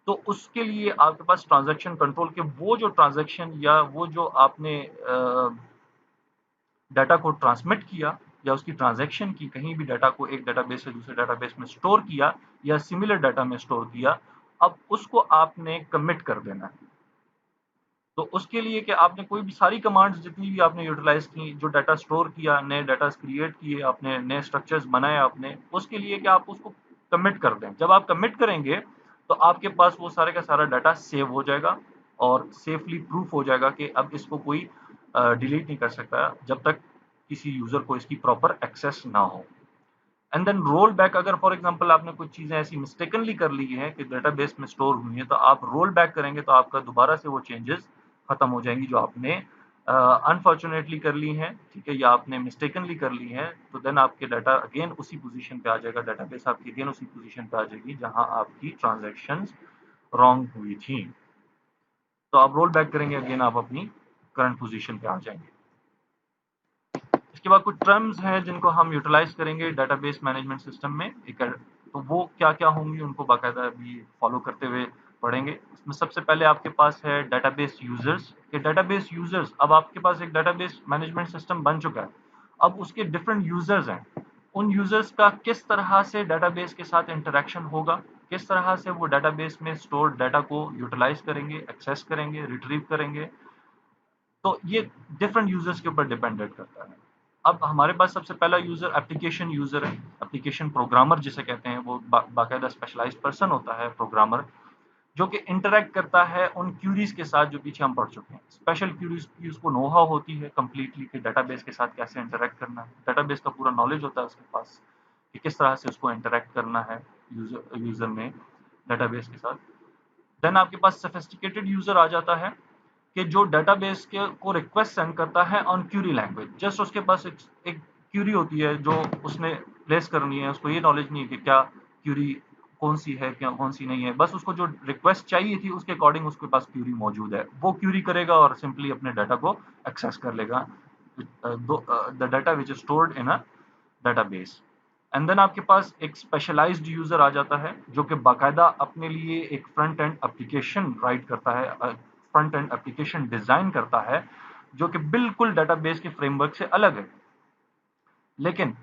तो उसके लिए आपके पास ट्रांजैक्शन कंट्रोल के वो जो ट्रांजैक्शन या वो जो आपने डाटा को ट्रांसमिट किया या उसकी ट्रांजैक्शन की, कहीं भी डाटा को एक डाटाबेस से दूसरे डाटाबेस में स्टोर किया या सिमिलर डाटा में स्टोर किया, अब उसको आपने कमिट कर देना है। तो उसके लिए कि आपने कोई भी सारी कमांड्स जितनी भी आपने यूटिलाइज की, जो डाटा स्टोर किया, नए डाटा क्रिएट किए आपने, नए स्ट्रक्चर्स बनाए आपने, उसके लिए कि आप उसको कमिट कर दें। जब आप कमिट करेंगे तो आपके पास वो सारे का सारा डाटा सेव हो जाएगा और सेफली प्रूफ हो जाएगा कि अब इसको कोई डिलीट नहीं कर सकता जब तक किसी यूजर को इसकी प्रॉपर एक्सेस ना हो। एंड देन रोल बैक, अगर फॉर एग्जांपल आपने कुछ चीजें ऐसी मिस्टेकनली कर ली हैं कि डेटाबेस में स्टोर हुई हैं, तो आप रोल बैक करेंगे तो आपका दोबारा से वो चेंजेस खत्म हो जाएंगी जो आपने अनफॉर्चुनेटली कर ली हैं, ठीक है, या आपने मिस्टेकनली कर ली हैं। तो देन आपके डाटा अगेन उसी पोजीशन पे आ जाएगा, डेटाबेस आपकी अगेन उसी पोजीशन पे आ जाएगी जहां आपकी ट्रांजैक्शंस रॉन्ग हुई थी। तो आप रोल बैक करेंगे, अगेन आप अपनी करंट पोजीशन पे आ जाएंगे। इसके बाद कुछ टर्म्स हैं जिनको हम यूटिलाइज करेंगे डेटाबेस मैनेजमेंट सिस्टम में। तो वो क्या क्या होंगी उनको बाकायदा अभी फॉलो करते हुए पढ़ेंगे। इसमें सबसे पहले आपके पास है डेटाबेस यूजर्स। के डेटाबेस यूजर्स, अब आपके पास एक डेटाबेस मैनेजमेंट सिस्टम बन चुका है, अब उसके डिफरेंट यूजर्स हैं। उन यूजर्स का किस तरह से डेटाबेस के साथ इंटरेक्शन होगा, किस तरह से वो डेटाबेस में स्टोर डाटा को यूटिलाइज करेंगे, एक्सेस करेंगे, रिट्रीव करेंगे, तो ये डिफरेंट यूजर्स के ऊपर डिपेंडेंट करता है। अब हमारे पास सबसे पहला यूजर एप्लीकेशन यूजर है। एप्लीकेशन प्रोग्रामर जिसे कहते हैं, वो बाकायदा स्पेशलाइज्ड पर्सन होता है प्रोग्रामर, जो कि इंटरेक्ट करता है उन क्यूरीज के साथ जो पीछे हम पढ़ चुके हैं। स्पेशल क्यूरीज की उसको नो हाउ होती है कंप्लीटली कि डेटाबेस के साथ कैसे इंटरेक्ट करना है, डेटाबेस का पूरा नॉलेज होता है उसके पास कि किस तरह से उसको इंटरेक्ट करना है यूजर में डेटाबेस के साथ। देन आपके पास सोफिस्टिकेटेड यूजर आ जाता है कि जो डेटाबेस के को रिक्वेस्ट सेंड करता है ऑन क्यूरी लैंग्वेज। जस्ट उसके पास एक क्यूरी होती है जो उसने प्लेस करनी है, उसको ये नॉलेज नहीं है कि क्या क्यूरी कौन सी है, क्या कौन सी नहीं है, बस उसको जो रिक्वेस्ट चाहिए थी उसके अकॉर्डिंग उसके पास क्यूरी मौजूद है, वो क्यूरी करेगा और सिंपली अपने डाटा को एक्सेस कर लेगा, the data which is stored in a database. And then आपके पास एक स्पेशलाइज्ड यूजर आ जाता है जो कि बाकायदा अपने लिए एक फ्रंट एंड एप्लीकेशन राइट करता है, फ्रंट एंड एप्लीकेशन डिजाइन करता है जो कि बिल्कुल डेटाबेस के फ्रेमवर्क से अलग है। लेकिन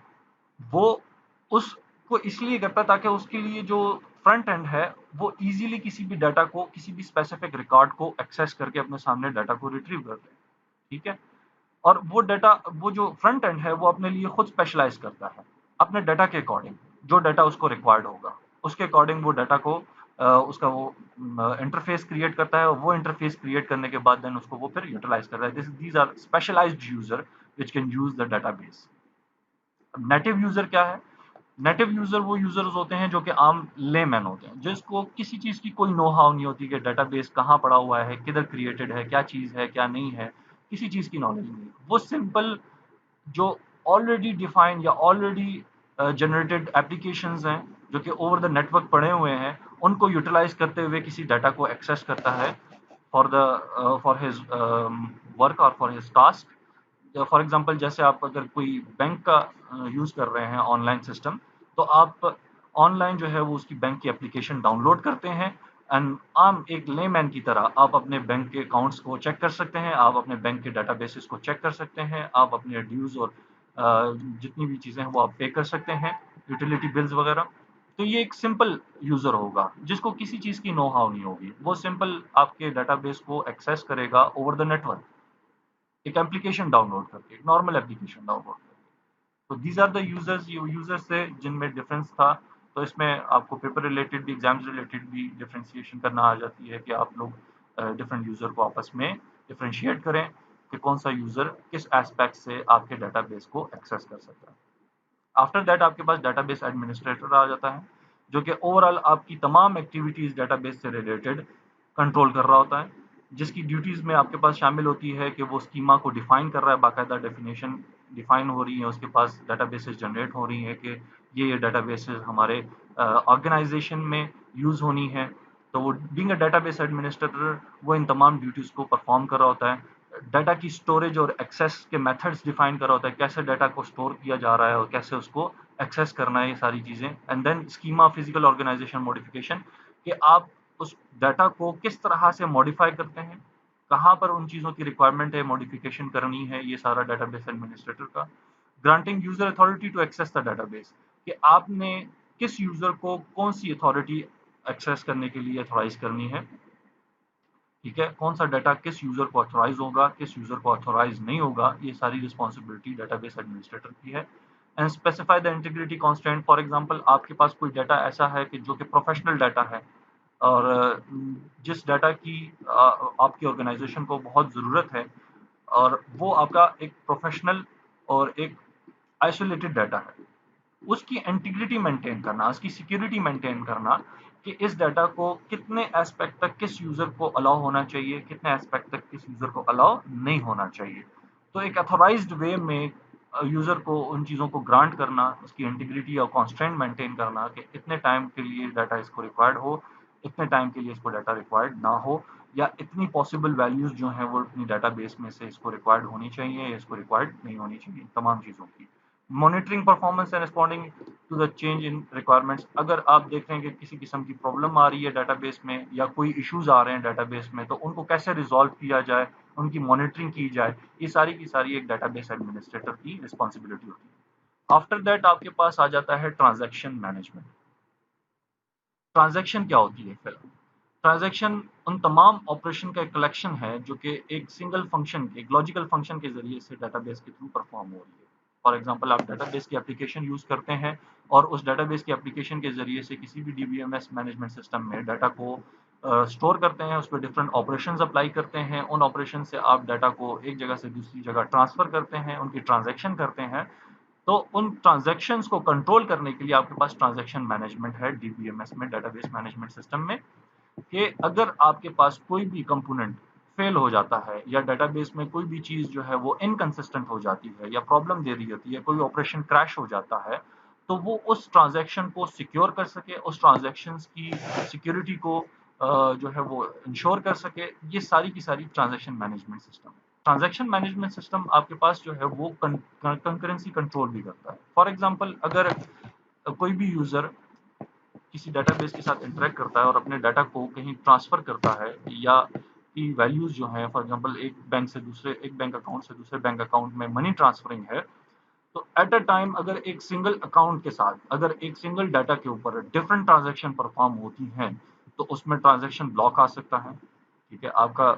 वो उसको इसलिए करता है ताकि उसके लिए जो फ्रंट एंड है वो इजीली किसी भी डाटा को, किसी भी स्पेसिफिक रिकॉर्ड को एक्सेस करके अपने सामने डाटा को रिट्रीव कर ले, ठीक है। और वो डाटा, वो जो फ्रंट एंड है वो अपने लिए खुद स्पेशलाइज करता है अपने डाटा के अकॉर्डिंग, जो डाटा उसको रिक्वायर्ड होगा उसके अकॉर्डिंग वो डाटा को उसका वो इंटरफेस क्रिएट करता है, और वो इंटरफेस क्रिएट करने के बाद देन उसको वो फिर यूटिलाइज कर रहा है। These are specialised user which can use the database. Native user क्या है? नेटिव यूजर वो यूजर्स होते हैं जो कि आम लेमैन होते हैं, जिसको किसी चीज की कोई नो हाउ नहीं होती कि डेटाबेस कहाँ पड़ा हुआ है, किधर क्रिएटेड है, क्या चीज है क्या नहीं है, किसी चीज की नॉलेज नहीं। वो सिंपल जो ऑलरेडी डिफाइंड या ऑलरेडी जनरेटेड एप्लीकेशंस हैं जो कि ओवर द नेटवर्क पड़े हुए हैं, उनको यूटिलाइज करते हुए किसी डाटा को एक्सेस करता है फॉर हिज वर्क और for his task. For example जैसे आप अगर कोई बैंक का यूज़ कर रहे हैं ऑनलाइन सिस्टम, तो आप ऑनलाइन जो है वो उसकी बैंक की एप्लीकेशन डाउनलोड करते हैं एंड आम एक लेमैन की तरह आप अपने बैंक के अकाउंट्स को चेक कर सकते हैं, आप अपने बैंक के डाटाबेसेस को चेक कर सकते हैं, आप अपने ड्यूज और जितनी भी चीज़ें हैं वो आप पे कर सकते हैं, यूटिलिटी बिल्स वगैरह। तो ये एक सिंपल यूज़र होगा जिसको किसी चीज़ की नो हाउ नहीं होगी, वो सिंपल आपके डाटाबेस को एक्सेस करेगा ओवर द नेटवर्क, एक एप्लीकेशन डाउनलोड करके, एक नॉर्मल एप्लीकेशन डाउनलोड करके। तो दीज आर द यूजर्स, ये यूजर्स से जिनमें डिफरेंस था। तो इसमें आपको पेपर रिलेटेड भी, एग्जाम्स रिलेटेड भी डिफ्रेंशिएशन करना आ जाती है कि आप लोग डिफरेंट यूजर को आपस में डिफ्रेंशिएट करें कि कौन सा यूजर किस एस्पेक्ट से आपके डाटाबेस को एक्सेस कर सकता है। आफ्टर दैट आपके पास डाटाबेस एडमिनिस्ट्रेटर आ जाता है जो कि ओवरऑल आपकी तमाम एक्टिविटीज डाटाबेस से रिलेटेड कंट्रोल कर रहा होता है, जिसकी ड्यूटीज में आपके पास शामिल होती है कि वो स्कीमा को डिफाइन कर रहा है, बाकायदा डेफिनेशन डिफाइन हो रही है, उसके पास डाटाबेसेस जनरेट हो रही है कि ये डाटाबेसेस हमारे ऑर्गेनाइजेशन में यूज होनी है। तो वो बीइंग अ डाटाबेस एडमिनिस्ट्रेटर वो इन तमाम ड्यूटीज को परफॉर्म कर रहा होता है। डाटा की स्टोरेज और एक्सेस के मेथड्स डिफाइन करा होता है, कैसे डाटा को स्टोर किया जा रहा है और कैसे उसको एक्सेस करना है, ये सारी चीज़ें। And then schema physical organisation modification, कि आप उस डाटा को किस तरह से मॉडिफाई करते हैं, कहाँ पर उन चीज़ों की रिक्वायरमेंट है, मॉडिफिकेशन करनी है, ये सारा डाटाबेस एडमिनिस्ट्रेटर का। Granting user authority to access the database, कि आपने किस यूजर को कौन सी अथॉरिटी एक्सेस करने के लिए अथोराइज करनी है, ठीक है, कौन सा डाटा किस यूजर को ऑथोराइज होगा, किस यूजर को ऑथोराइज नहीं होगा, ये सारी रिस्पॉन्सिबिलिटी डाटाबेस एडमिनिस्ट्रेटर की है। And specify the integrity constant, for example आपके पास कोई डाटा ऐसा है कि जो कि प्रोफेशनल डाटा है और जिस डाटा की आपकी ऑर्गेनाइजेशन को बहुत ज़रूरत है और वो आपका एक प्रोफेशनल और एक आइसोलेटेड डाटा है, उसकी इंटीग्रिटी मेंटेन करना, उसकी सिक्योरिटी मेंटेन करना कि इस डाटा को कितने एस्पेक्ट तक किस यूजर को अलाउ होना चाहिए, कितने एस्पेक्ट तक किस यूजर को अलाउ नहीं होना चाहिए। तो एक अथोराइज्ड वे में यूजर को उन चीज़ों को ग्रांट करना, उसकी इंटीग्रिटी और कॉन्स्टेंट मेंटेन करना कि इतने टाइम के लिए डाटा इसको रिक्वायर्ड हो, इतने टाइम के लिए इसको डाटा रिक्वायर्ड ना हो, या इतनी पॉसिबल वैल्यूज जो हैं वो अपनी डाटाबेस में से इसको रिक्वायर्ड होनी चाहिए या इसको रिक्वायर्ड नहीं होनी चाहिए, तमाम चीज़ों की। Monitoring performance and responding to the change in requirements, अगर आप देख रहे हैं कि किसी किस्म की प्रॉब्लम आ रही है डाटाबेस में या कोई इश्यूज आ रहे हैं डाटाबेस में, तो उनको कैसे रिजॉल्व किया जाए, उनकी मॉनिटरिंग की जाए, ये सारी की सारी एक डाटाबेस एडमिनिस्ट्रेटर की रिस्पॉन्सिबिलिटी होती है। आफ्टर दैट आपके पास आ जाता है ट्रांजैक्शन मैनेजमेंट। ट्रांजैक्शन क्या होती है फिर? ट्रांजैक्शन उन तमाम ऑपरेशन का एक कलेक्शन है जो कि एक सिंगल फंक्शन, एक लॉजिकल फंक्शन के जरिए से डाटाबेस के थ्रू परफॉर्म हो रही है। फॉर एग्जांपल आप डाटाबेस की एप्लीकेशन यूज करते हैं और उस डाटाबेस की एप्लीकेशन के जरिए से किसी भी डीबीएमएस मैनेजमेंट सिस्टम में डाटा को स्टोर करते हैं, उस पर डिफरेंट ऑपरेशन अप्लाई करते हैं, उन ऑपरेशन से आप डाटा को एक जगह से दूसरी जगह ट्रांसफर करते हैं, उनकी ट्रांजैक्शन करते हैं। तो उन ट्रांजैक्शंस को कंट्रोल करने के लिए आपके पास ट्रांजैक्शन मैनेजमेंट है डीबीएमएस में, डाटाबेस मैनेजमेंट सिस्टम में, कि अगर आपके पास कोई भी कंपोनेंट फेल हो जाता है या डाटाबेस में कोई भी चीज़ जो है वो इनकंसिस्टेंट हो जाती है या प्रॉब्लम दे रही होती है, कोई ऑपरेशन क्रैश हो जाता है, तो वो उस ट्रांजैक्शन को सिक्योर कर सके, उस ट्रांजैक्शंस की सिक्योरिटी को जो है वो इंश्योर कर सके, ये सारी की सारी ट्रांजैक्शन मैनेजमेंट सिस्टम है। ट्रांजैक्शन मैनेजमेंट सिस्टम आपके पास जो है वो कंकरेंसी कंट्रोल भी करता है। फॉर एग्जांपल अगर कोई भी यूजर किसी डेटाबेस के साथ इंटरेक्ट करता है और अपने डाटा को कहीं ट्रांसफर करता है या की वैल्यूज जो है, फॉर एग्जांपल एक बैंक अकाउंट से दूसरे बैंक अकाउंट में मनी ट्रांसफरिंग है, तो एट अ टाइम अगर एक सिंगल अकाउंट के साथ अगर एक सिंगल डाटा के ऊपर डिफरेंट ट्रांजैक्शन परफॉर्म होती हैं, तो उसमें ट्रांजैक्शन ब्लॉक आ सकता है, ठीक है, आपका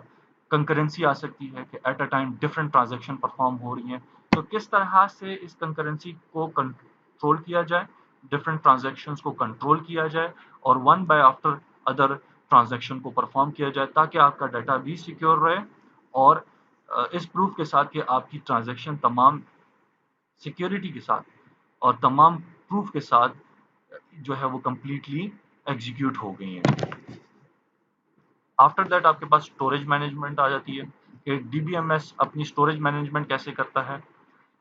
कंकरेंसी आ सकती है कि at a time different transaction perform हो रही हैं। तो किस तरह से इस कंकरेंसी को कंट्रोल किया जाए, डिफरेंट ट्रांजैक्शंस को कंट्रोल किया जाए और one by after other transaction को परफॉर्म किया जाए, ताकि आपका डाटा भी सिक्योर रहे और इस प्रूफ के साथ कि आपकी ट्रांजैक्शन तमाम सिक्योरिटी के साथ और तमाम प्रूफ के साथ जो है वो कंप्लीटली एग्जीक्यूट हो गई हैं। आफ्टर दैट आपके पास स्टोरेज मैनेजमेंट आ जाती है कि डीबीएमएस अपनी स्टोरेज मैनेजमेंट कैसे करता है,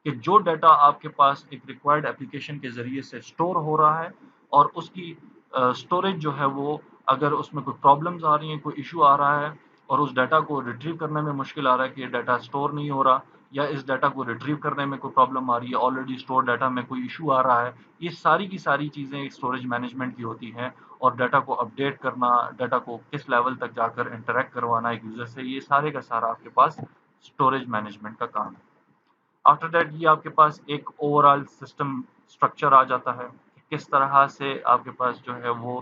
कि जो डाटा आपके पास एक रिक्वायर्ड एप्लीकेशन के ज़रिए से स्टोर हो रहा है और उसकी स्टोरेज जो है वो, अगर उसमें कोई प्रॉब्लम्स आ रही हैं, कोई इशू आ रहा है और उस डाटा को रिट्रीव करने में मुश्किल आ रहा है कि ये डाटा स्टोर नहीं हो रहा, या इस डाटा को रिट्रीव करने में कोई प्रॉब्लम आ रही है, ऑलरेडी स्टोर डाटा में कोई इशू आ रहा है, ये सारी की सारी चीज़ें स्टोरेज मैनेजमेंट की होती हैं। और डाटा को अपडेट करना, डाटा को किस लेवल तक जाकर इंटरेक्ट करवाना एक यूज़र से, ये सारे का सारा आपके पास स्टोरेज मैनेजमेंट का काम है। आफ्टर दैट ये आपके पास एक ओवरऑल सिस्टम स्ट्रक्चर आ जाता है कि किस तरह से आपके पास जो है वो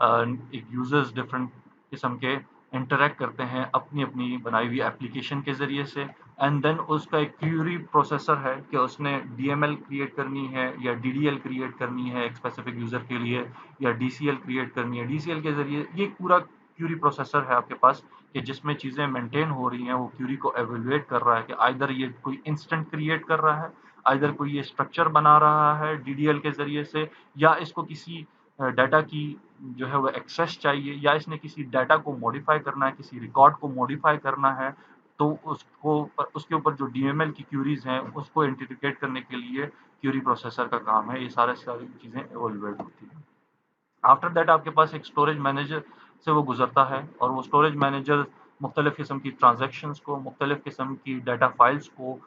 एक यूजर्स डिफरेंट किस्म के इंटरेक्ट करते हैं अपनी अपनी बनाई हुई एप्लीकेशन के ज़रिए से। एंड देन उसका एक क्यूरी प्रोसेसर है कि उसने डीएमएल क्रिएट करनी है या डीडीएल क्रिएट करनी है एक स्पेसिफिक यूज़र के लिए, या डीसीएल क्रिएट करनी है, डीसीएल के ज़रिए ये पूरा क्यूरी प्रोसेसर है आपके पास कि जिसमें चीज़ें मेंटेन हो रही हैं, वो क्यूरी को एवेलुएट कर रहा है कि आइदर ये कोई इंस्टेंट क्रिएट कर रहा है, आइदर कोई ये स्ट्रक्चर बना रहा है डीडीएल के ज़रिए से, या इसको किसी डाटा की जो है वो एक्सेस चाहिए, या इसने किसी डाटा को मॉडिफाई करना है, किसी रिकॉर्ड को मॉडिफाई करना है, तो उसको उसके ऊपर जो डीएमएल की क्यूरीज हैं उसको इंटीग्रेट करने के लिए क्यूरी प्रोसेसर का काम है। ये सारी चीज़ें एवेलुएट होती हैं। आफ्टर दैट आपके पास एक स्टोरेज मैनेजर से वो गुजरता है और वो स्टोरेज मैनेजर मुख्तलिफ़ किस्म की ट्रांजैक्शंस को, मुख्तलिफ़ किस्म की डाटा फाइल्स को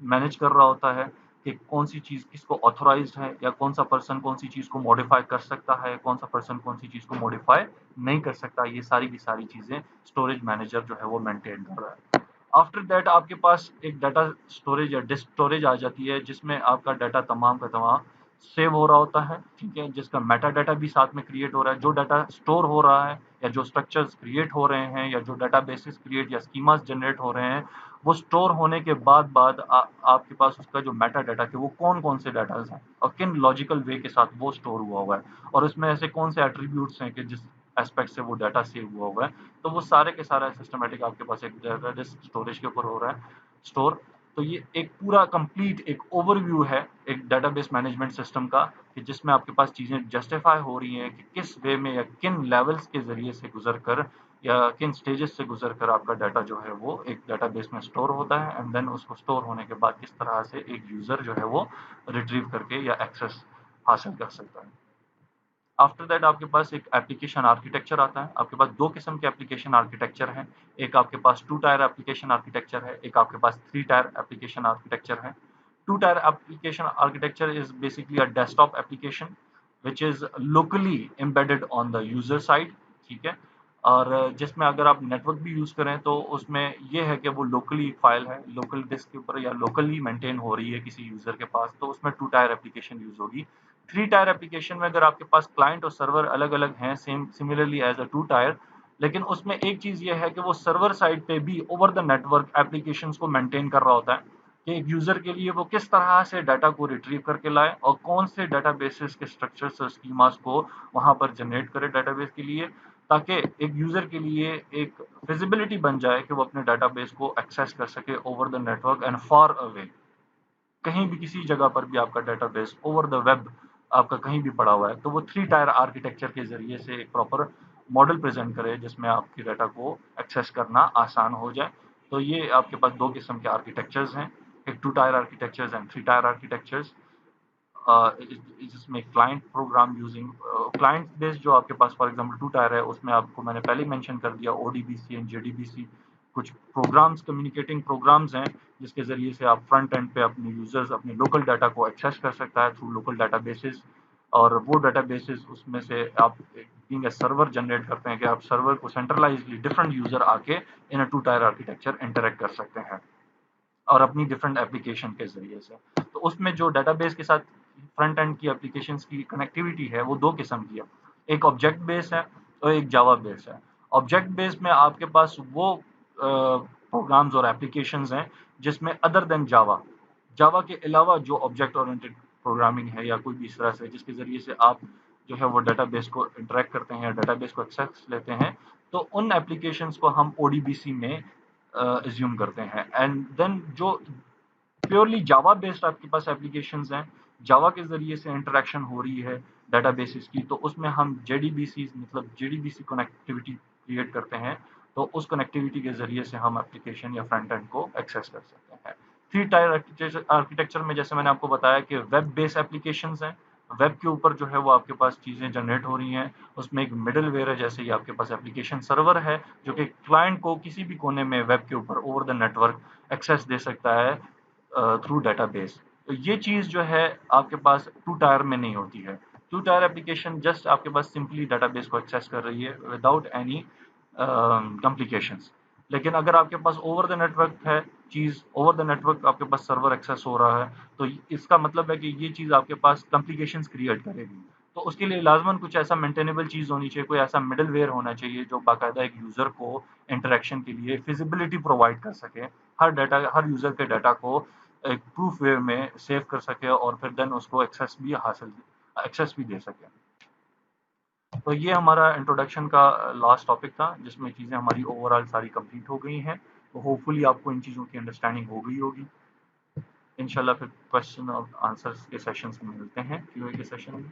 मैनेज कर रहा होता है। कि कौन सी चीज़ किसको ऑथोराइज्ड है या कौन सा पर्सन कौन सी चीज़ को मॉडिफाई कर सकता है, कौन सा पर्सन कौन सी चीज़ को मॉडिफाई नहीं कर सकता। ये सारी की सारी चीज़ें स्टोरेज मैनेजर जो है वो मेंटेन कर रहा है। आफ्टर दैट आपके पास एक डाटा स्टोरेज या डिस्क स्टोरेज आ जाती है, जिसमें आपका डाटा तमाम का तमाम सेव हो रहा होता है, ठीक है, जिसका मेटा डाटा भी साथ में क्रिएट हो रहा है। जो डाटा स्टोर हो रहा है या जो स्ट्रक्चर्स क्रिएट हो रहे हैं या जो डाटा बेसिस क्रिएट या स्कीमास जनरेट हो रहे हैं, वो स्टोर होने के बाद आपके पास उसका जो मेटा डाटा है वो कौन कौन से डाटाज हैं और किन लॉजिकल वे के साथ वो स्टोर हुआ हुआ है, और उसमें ऐसे कौन से एट्रीब्यूट्स हैं कि जिस एस्पेक्ट से वो डाटा सेव हुआ हुआ है, तो वो सारे के सारा सिस्टमेटिक आपके पास एक डाटा डिस्क स्टोरेज के ऊपर हो रहा है स्टोर। तो ये एक पूरा कंप्लीट एक ओवरव्यू है एक डाटाबेस मैनेजमेंट सिस्टम का, कि जिसमें आपके पास चीज़ें जस्टिफाई हो रही हैं कि किस वे में या किन लेवल्स के ज़रिए से गुजर कर या किन स्टेजेस से गुजर कर आपका डाटा जो है वो एक डाटाबेस में स्टोर होता है, एंड देन उसको स्टोर होने के बाद किस तरह से एक यूज़र जो है वो रिट्रीव करके या एक्सेस हासिल कर सकता है। आफ्टर दैट आपके पास एक एप्लीकेशन आर्किटेक्चर आता है। आपके पास दो किस्म के एप्लीकेशन आर्किटेक्चर हैं। एक आपके पास टू टायर एप्लीकेशन आर्किटेक्चर है, एक आपके पास थ्री टायर एप्लीकेशन आर्किटेक्चर है। Two tier application architecture is basically a desktop application which is locally embedded on the user side, ठीक है। और जिसमें अगर आप नेटवर्क भी यूज करें तो उसमें ये है कि वो लोकली फाइल है, लोकल डिस्क के ऊपर या लोकली मेंटेन हो रही है किसी यूजर के पास, तो उसमें टू टायर एप्लीकेशन यूज होगी। थ्री टायर एप्लीकेशन में अगर आपके पास क्लाइंट और सर्वर अलग अलग हैं same similarly as a two tier, लेकिन उसमें एक चीज ये है कि वो सर्वर साइड पे भी ओवर द नेटवर्क एप्लीकेशंस को मेंटेन कर रहा होता है कि एक यूजर के लिए वो किस तरह से डाटा को रिट्रीव करके लाए और कौन से डाटाबेसेस के स्ट्रक्चर्स और स्कीमास को वहां पर जनरेट करे डाटाबेस के लिए, ताकि एक यूजर के लिए एक फिजिबिलिटी बन जाए कि वो अपने डाटाबेस को एक्सेस कर सके over the network and for away. कहीं भी किसी जगह पर भी आपका डाटाबेस ओवर द वेब आपका कहीं भी पड़ा हुआ है, तो वो थ्री टायर आर्किटेक्चर के जरिए से एक प्रॉपर मॉडल प्रेजेंट करे जिसमें आपके डाटा को एक्सेस करना आसान हो जाए। तो ये आपके पास दो किस्म के आर्किटेक्चर्स हैं, एक two tier architectures and three tier architectures. जिसमें client program using client based जो आपके पास फॉर एग्जांपल टू टायर है, उसमें आपको मैंने पहले ही मेंशन कर दिया ओडीबीसी एंड जेडीबीसी कुछ प्रोग्राम्स कम्युनिकेटिंग प्रोग्राम्स हैं जिसके ज़रिए से आप फ्रंट एंड पे अपने यूजर्स अपने लोकल डाटा को एक्सेस कर सकता है थ्रू लोकल डाटाबेसेस। और वो डाटाबेसेस उसमें से आप बीइंग ए सर्वर जनरेट करते हैं कि आप सर्वर को सेंट्रलाइजली डिफरेंट यूजर आके इन अ टू टायर आर्किटेक्चर इंटरेक्ट कर सकते हैं और अपनी डिफरेंट एप्लीकेशन के ज़रिए से। तो उसमें जो डाटाबेस के साथ फ्रंट एंड की एप्लीकेशंस की कनेक्टिविटी है वो दो किस्म की है, एक ऑब्जेक्ट बेस है और एक जावा बेस है। ऑब्जेक्ट बेस में आपके पास वो प्रोग्राम्स और एप्लीकेशंस हैं जिसमें अदर देन जावा जावा के अलावा जो ऑब्जेक्ट ओरिएंटेड प्रोग्रामिंग है या कोई भी इस तरह से जिसके ज़रिए से आप जो है वो डाटाबेस को इंटरेक्ट करते हैं या डाटाबेस को एक्सेस लेते हैं, तो उन एप्लीकेशंस को हम ओडीबीसी में एज्यूम करते हैं। एंड देन जो प्योरली जावा बेस्ड आपके पास एप्लीकेशंस हैं, जावा के ज़रिए से इंटरेक्शन हो रही है डाटाबेसेस की, तो उसमें हम जेडीबीसी मतलब जेडीबीसी कनेक्टिविटी क्रिएट करते हैं। तो उस कनेक्टिविटी के ज़रिए से हम एप्लीकेशन या फ्रंट एंड को एक्सेस कर सकते हैं। थ्री टायर आर्किटेक्चर में जैसे मैंने आपको बताया कि वेब बेस्ड एप्लीकेशंस हैं, वेब के ऊपर जो है वो आपके पास चीज़ें जनरेट हो रही हैं, उसमें एक मिडल वेयर है, जैसे ही आपके पास एप्लीकेशन सर्वर है जो कि क्लाइंट को किसी भी कोने में वेब के ऊपर ओवर द नेटवर्क एक्सेस दे सकता है थ्रू डाटाबेस। तो ये चीज़ जो है आपके पास टू टायर में नहीं होती है। टू टायर एप्लीकेशन जस्ट आपके पास सिंपली डाटाबेस को एक्सेस कर रही है विदाउट एनी कॉम्प्लिकेशंस। लेकिन अगर आपके पास ओवर द नेटवर्क है चीज़, ओवर द नेटवर्क आपके पास सर्वर एक्सेस हो रहा है, तो इसका मतलब है कि ये चीज़ आपके पास कॉम्प्लिकेशंस क्रिएट करेगी। तो उसके लिए लाजमन कुछ ऐसा मेंटेनेबल चीज़ होनी चाहिए, कोई ऐसा मिडल वेयर होना चाहिए जो बाकायदा एक यूज़र को इंटरेक्शन के लिए फिजिबिलिटी प्रोवाइड कर सके, हर यूज़र के डाटा को एक प्रूफ वे में सेव कर सके और फिर देन उसको एक्सेस भी दे सके। तो ये हमारा इंट्रोडक्शन का लास्ट टॉपिक था जिसमें चीज़ें हमारी ओवरऑल सारी कंप्लीट हो गई हैं। तो होपफुली आपको इन चीज़ों की अंडरस्टैंडिंग हो गई होगी। इंशाल्लाह फिर क्वेश्चन और आंसर्स के सेशंस में मिलते हैं, क्यूए के सेशन में।